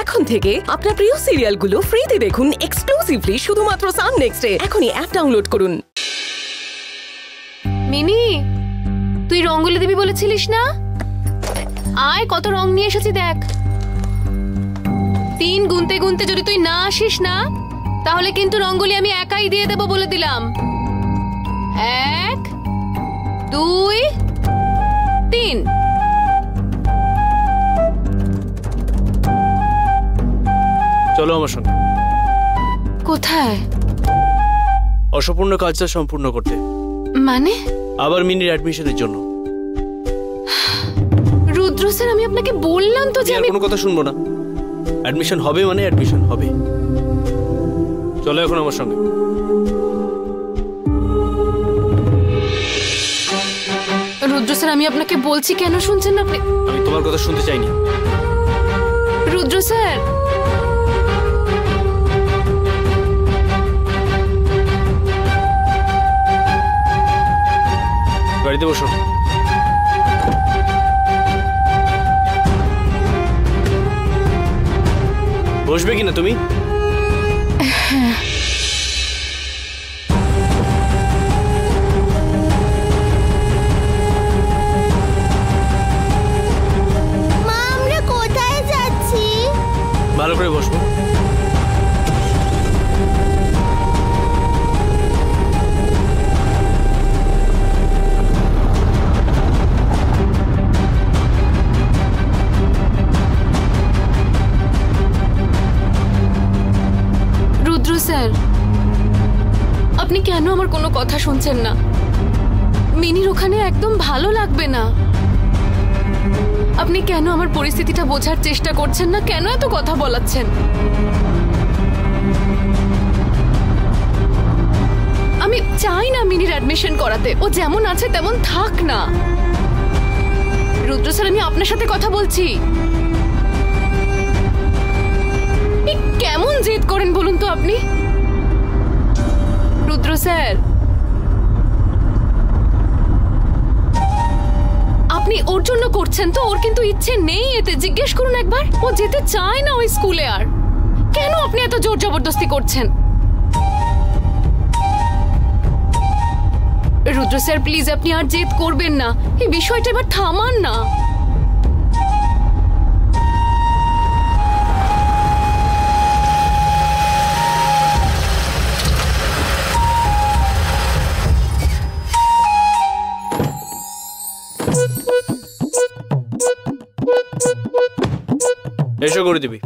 এখন থেকে আপনার প্রিয় সিরিয়ালগুলো ফ্রিতে দেখুন এক্সক্লুসিভলি শুধুমাত্র সান নেক্সটে। এখনই অ্যাপ ডাউনলোড করুন। মিনি, তুই রঙ্গোলি দিবি বলেছিলিস না? আয়, কত রং নিয়ে এসেছি দেখ। 3 গুনতে গুনতে যদি তুই না আসিস না, তাহলে কিন্তু রঙ্গোলি আমি একাই দিয়ে দেব বলে দিলাম। 1 2 3। চলো আমার সঙ্গে। কোথায়? অসম্পূর্ণ কাজটা সম্পূর্ণ করতে। মানে? আবার মিনির অ্যাডমিশনের জন্য। রুদ্র স্যার, আমি আপনাকে বললাম তো যে আমি কোনো কথা শুনবো না। অ্যাডমিশন হবে মানে অ্যাডমিশন হবে। চলো এখন আমার সঙ্গে। রুদ্র স্যার, আমি আপনাকে বলছি, কেন শুনছেন না আপনি? আমি তোমার কথা শুনতে চাইনি। রুদ্র স্যার, গাড়িতে বসো। বসবে কিনা তুমি? ভালো করে বসবো। রুদ্র স্যার, আপনি কেন আমার কোনো কথা শুনছেন না? মিনির ওখানে একদম ভালো লাগবে না। আপনি কেন আমার পরিস্থিতিটা বোঝার চেষ্টা করছেন না? কেন এত কথা বলাচ্ছেন? আমি চাই না মিনির অ্যাডমিশন করাতে। ও যেমন আছে তেমন থাক না। রুদ্র স্যার, আমি আপনার সাথে কথা বলছি। কেমন জেদ করেন বলুন তো আপনি? রুদ্র স্যার, আপনি ওর জন্য করছেন তো? ওর কিন্তু ইচ্ছে নেই এতে। জিজ্ঞেস করুন একবার, ও যেতে চায় না ওই স্কুলে। আর কেন আপনি এত জোর জবরদস্তি করছেন? রুদ্র স্যার, প্লিজ আপনি আর জেদ করবেন না। এই বিষয়টা এবার থামান না। এসো করে দিবি।